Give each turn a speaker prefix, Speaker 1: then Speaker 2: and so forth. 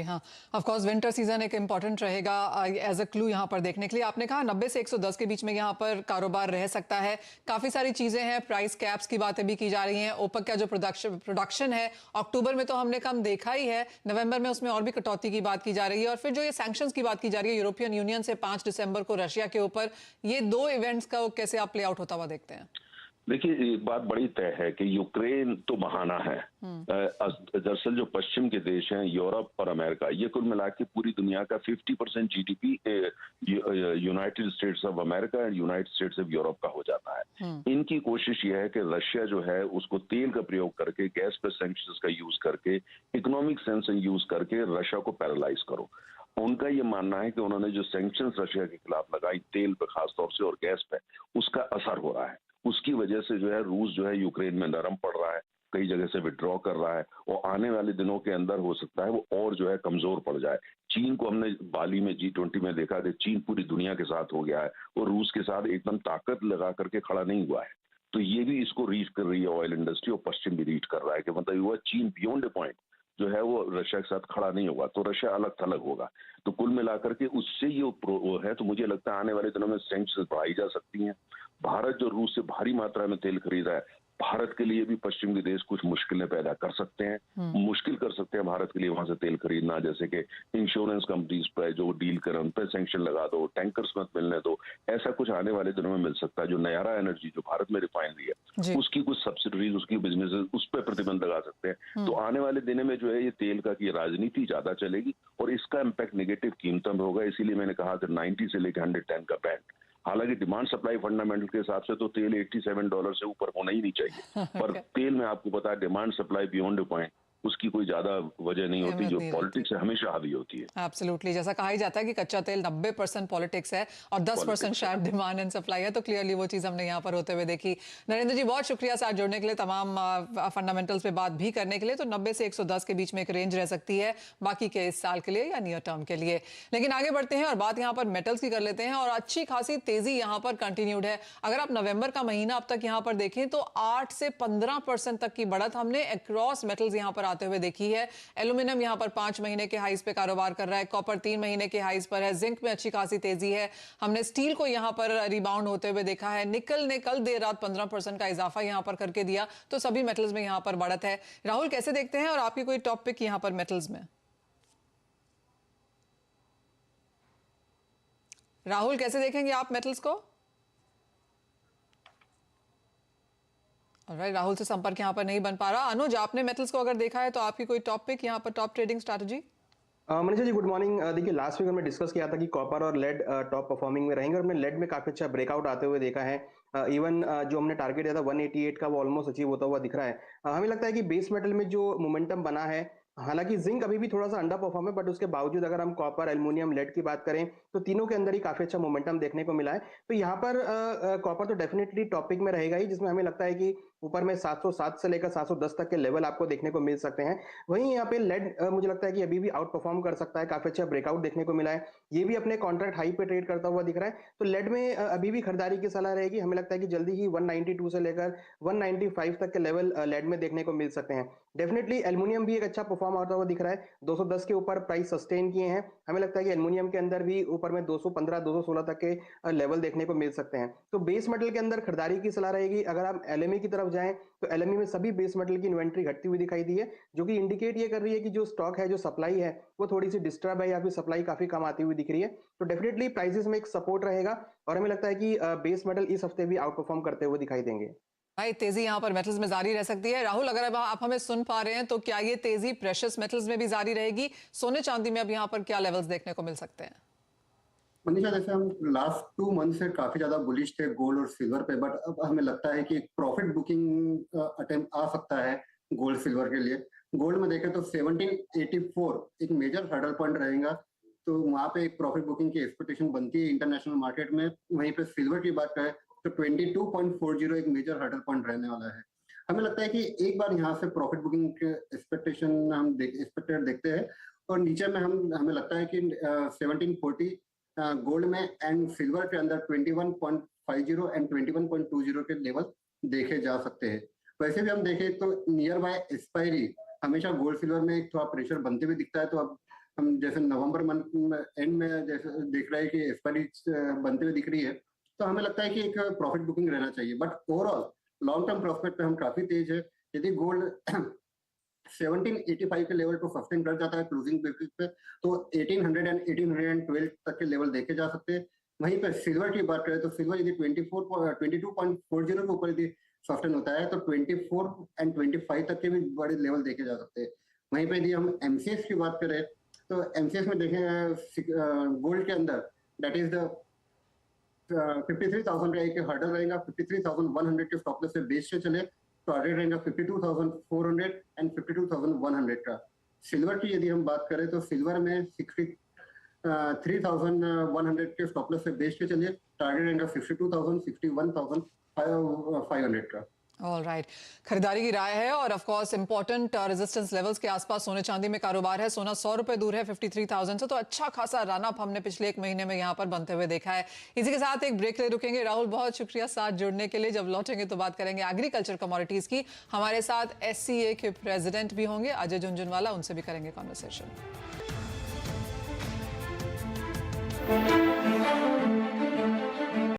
Speaker 1: हाँ, of course winter season एक important रहेगा एज अ क्लू यहाँ पर देखने के लिए। आपने कहा 90 से 110 के बीच में यहाँ पर कारोबार रह सकता है। काफी सारी चीजें हैं, प्राइस कैप्स की बातें भी की जा रही हैं। ओपेक का जो प्रोडक्शन है अक्टूबर में तो हमने कम देखा ही है, नवंबर में उसमें और भी कटौती की बात की जा रही है। और फिर जो ये सैंक्शंस की बात की जा रही है यूरोपियन यूनियन से 5 दिसंबर को रशिया के ऊपर, ये दो इवेंट्स का कैसे आप प्ले आउट होता हुआ देखते हैं?
Speaker 2: देखिए, एक बात बड़ी तय है कि यूक्रेन तो बहाना है। दरअसल जो पश्चिम के देश हैं, यूरोप और अमेरिका, ये कुल मिला के पूरी दुनिया का 50% GDP United states of America and United states of Europe का हो जाता है। इनकी कोशिश ये है कि रशिया जो है उसको तेल का प्रयोग करके, गैस पे सैंक्शंस का यूज करके, इकोनॉमिक सैंक्शन यूज करके रशिया को पैरालाइज करो। उनका ये मानना है कि उन्होंने जो सैंक्शंस रशिया के खिलाफ लगाई, तेल पे खासतौर से और गैस पे, उसका असर हो रहा है। उसकी वजह से जो है रूस जो है यूक्रेन में नरम पड़ रहा है, कई जगह से विड्रॉ कर रहा है और आने वाले दिनों के अंदर हो सकता है वो और जो है कमजोर पड़ जाए। चीन को हमने बाली में G20 में देखा कि चीन पूरी दुनिया के साथ हो गया है और रूस के साथ एकदम ताकत लगा करके खड़ा नहीं हुआ है। तो ये भी इसको रीच कर रही है ऑयल इंडस्ट्री, और पश्चिम भी रीच कर रहा है कि मतलब वो चीन बियॉन्ड ए पॉइंट जो है वो रशिया के साथ खड़ा नहीं होगा, तो रशिया अलग थलग होगा। तो कुल मिलाकर के उससे ये वो है, तो मुझे लगता है आने वाले दिनों में सैंक्शंस बढ़ाई जा सकती हैं। भारत जो रूस से भारी मात्रा में तेल खरीद रहा है, भारत के लिए भी पश्चिम के देश कुछ मुश्किलें पैदा कर सकते हैं, मुश्किल कर सकते हैं भारत के लिए वहां से तेल खरीदना। जैसे कि इंश्योरेंस कंपनीज पर जो डील करें उन पर सैंक्शन लगा दो, टैंकर्स मत मिलने दो, ऐसा कुछ आने वाले दिनों में मिल सकता है। जो नयारा एनर्जी जो भारत में रिफाइनरी है उसकी कुछ सब्सिडीज, उसकी बिजनेसेस, उस पर प्रतिबंध लगा सकते हैं। तो आने वाले दिनों में जो है ये तेल का की राजनीति ज्यादा चलेगी और इसका इम्पैक्ट नेगेटिव कीमतों में होगा। इसीलिए मैंने कहा कि 90 से लेकर 110 का बैंड। हालांकि डिमांड सप्लाई फंडामेंटल के हिसाब से तो तेल $87 से ऊपर होना ही नहीं चाहिए, पर तेल में आपको पता है डिमांड सप्लाई बियॉन्ड पॉइंट, उसकी कोई ज्यादा वजह नहीं होती,
Speaker 1: अहमियत
Speaker 2: जो
Speaker 1: नहीं रहती।
Speaker 2: पॉलिटिक्स है हमेशा हावी होती है।
Speaker 1: एब्सोल्युटली, जैसा कहा ही जाता है कि कच्चा तेल 90% पॉलिटिक्स है और 10%
Speaker 2: पॉलिटिक्स है।
Speaker 1: शायद डिमांड एंड सप्लाई है, तो क्लियरली वो चीज हमने यहाँ पर होते हुए देखी। नरेंद्र जी, बहुत शुक्रिया साथ जुड़ने के लिए, तमाम फंडामेंटल्स पे बात भी करने के लिए। तो 90 से 110 के बीच में एक रेंज रह सकती है बाकी के इस साल के लिए या नियर टर्म के लिए। लेकिन आगे बढ़ते हैं और बात यहाँ पर मेटल्स की कर लेते हैं, और अच्छी खासी तेजी यहाँ पर कंटिन्यूड है। अगर आप नवंबर का महीना अब तक यहाँ पर देखें तो 8 से 15% तक की बढ़त हमने अक्रॉस मेटल्स यहाँ पर आते हुए देखी है। एल्यूमिनियम यहाँ पर 5 महीने के हाईज पे कारोबार कर रहा है, कॉपर 3 महीने के हाईज पर है, जिंक में अच्छी खासी तेजी है। हमने स्टील को यहाँ पर रिबाउंड होते हुए देखा है। निकल ने कल देर रात 15% का इजाफा यहाँ पर करके दिया, तो सभी मेटल्स में यहाँ पर बढ़त है। राहुल, कैसे देखते हैं और आपकी कोई टॉप पिक यहाँ पर मेटल्स में? राहुल, कैसे देखेंगे आप मेटल्स को? ऑलराइट, राहुल से संपर्क यहाँ पर नहीं बन पा रहा। अनुज, आपने मेटल्स को अगर देखा है तो आपकी कोई टॉप पिक यहाँ पर, top trading strategy?
Speaker 3: Manisha ji, good morning. देखिए, लास्ट वीक हमने डिस्कस किया था कि कॉपर और लेड टॉप परफॉर्मिंग में रहेंगे और हमने लेड में काफी अच्छा ब्रेकआउट आते हुए देखा है। इवन जो हमने टारगेट दिया था 188 का, वो ऑलमोस्ट अचीव होता हुआ दिख रहा है। हमें लगता है कि बेस मेटल में जो मोमेंटम बना है, हालांकि जिंक अभी भी थोड़ा सा अंडर परफॉर्म है, बट उसके बावजूद अगर हम कॉपर, एल्युमिनियम, लेड की बात करें तो तीनों के अंदर ही काफी अच्छा मोमेंटम देखने को मिला है। तो यहाँ पर कॉपर तो डेफिनेटली टॉपिक में रहेगा ही, जिसमें हमें लगता है कि ऊपर में 707 से लेकर 710 तक के लेवल आपको देखने को मिल सकते हैं। वहीं यहाँ पे लेड मुझे लगता है कि अभी भी आउट परफॉर्म कर सकता है, काफी अच्छा ब्रेकआउट देखने को मिला है। ये भी अपने कॉन्ट्रैक्ट हाई पे ट्रेड करता हुआ दिख रहा है। तो लेड में अभी भी खरीदारी की सलाह रहेगी। हमें लगता है कि जल्दी ही 192 से लेकर 195 तक के लेवल लेड में देखने को मिल सकते हैं। डेफिनेटली एल्युमिनियम भी एक अच्छा परफॉर्म होता हुआ दिख रहा है। 210 के ऊपर प्राइस सस्टेन किए हैं। हमें लगता है कि एल्युमिनियम के अंदर भी ऊपर में 215 216 तक के लेवल देखने को मिल सकते हैं। तो बेस मेटल के अंदर खरीदारी की सलाह रहेगी। अगर आप एलएमई की तरफ जाएं तो एलएमई में सभी बेस मेटल की इन्वेंट्री घटती हुई दिखाई दी है, जो कि इंडिकेट ये कर रही है कि जो स्टॉक है, जो सप्लाई है, वो थोड़ी सी डिस्टर्ब है या फिर सप्लाई काफी कम आती हुई दिख रही है। तो डेफिनेटली प्राइसेस में एक सपोर्ट रहेगा और हमें लगता है कि बेस मेटल इस हफ्ते भी आउट परफॉर्म करते हुए दिखाई देंगे।
Speaker 1: भाई, तेजी यहाँ पर मेटल्स में जारी रह सकती है। राहुल, अगर अब आप हमें सुन पा रहे हैं तो क्या ये तेजी प्रेशियस मेटल्स में भी जारी रहेगी? सोने चांदी में अब यहाँ पर क्या लेवल्स देखने को मिल सकते हैं?
Speaker 4: मनीषा, जैसे हम लास्ट 2 मंथ से काफी ज्यादा बुलिश थे गोल्ड और सिल्वर पे, बट अब हमें लगता है कि एक प्रॉफिट बुकिंग अटेम्प्ट आ सकता है गोल्ड सिल्वर के लिए। गोल्ड में देखें तो 1784 एक मेजर हर्डल पॉइंट रहेगा, तो वहां पे एक प्रॉफिट बुकिंग की एक्सपेक्टेशन बनती है इंटरनेशनल मार्केट में। वहीं पे सिल्वर की बात करें तो 22.40 एक मेजर हर्डल पॉइंट रहने वाला है। हमें लगता है कि एक बार यहाँ से प्रॉफिट बुकिंग के एक्सपेक्टेशन हम एक्सपेक्टेड देखते हैं, और नीचे में हम हमें लगता है कि 1740 गोल्ड में एंड सिल्वर के अंदर 21.50 एंड 21.20 के लेवल देखे जा सकते हैं। वैसे भी हम देखें तो नियर बाय एक्सपायरी हमेशा गोल्ड सिल्वर में एक थोड़ा प्रेशर बनते हुए दिखता है। तो अब हम जैसे नवंबर मंथ एंड में जैसे देख रहे हैं कि एक्सपायरी बनते हुए दिख रही है, तो हमें लगता है कि एक प्रॉफिट बुकिंग रहना चाहिए। But overall long term prospect पे हम काफी तेज है। यदि गोल्ड 1785 के लेवल को सस्टेन कर जाता है क्लोजिंग बेसिस पे, तो 1800 एंड 1812 तक के लेवल देखे जा सकते हैं। वहीं पे सिल्वर की बात करें तो सिल्वर यदि 22.40 के ऊपर यदि सस्टेन होता है तो 24 एंड 25 तक के भी बड़े लेवल देखे जा सकते हैं। वहीं पे यदि हम एमसीएक्स की बात करें तो एमसीएक्स में देखें गोल्ड के अंदर दैट इज द 53,000 का एक हर्डल रहेगा, 53,100 के स्टॉप लॉस से बेस से चले तो टारगेट रहेगा 52,400 एंड 52,100 का। सिल्वर की यदि हम बात करें तो सिल्वर में 63,100 के स्टॉप लॉस से बेस पे चलिए, टारगेट रहेगा 62,000, 61,500 का।
Speaker 1: ऑल राइट, खरीदारी की राय है और of course important resistance levels के आसपास सोने चांदी में कारोबार है। सोना 100 रुपए दूर है 53,000 से, तो अच्छा खासा रन अप हमने पिछले एक महीने में यहाँ पर बनते हुए देखा है। इसी के साथ एक ब्रेक ले रुकेंगे। राहुल, बहुत शुक्रिया साथ जुड़ने के लिए। जब लौटेंगे तो बात करेंगे एग्रीकल्चर कमोडिटीज की। हमारे साथ SCA के प्रेसिडेंट भी होंगे अजय झुनझुनवाला, उनसे भी करेंगे कॉन्वर्सेशन।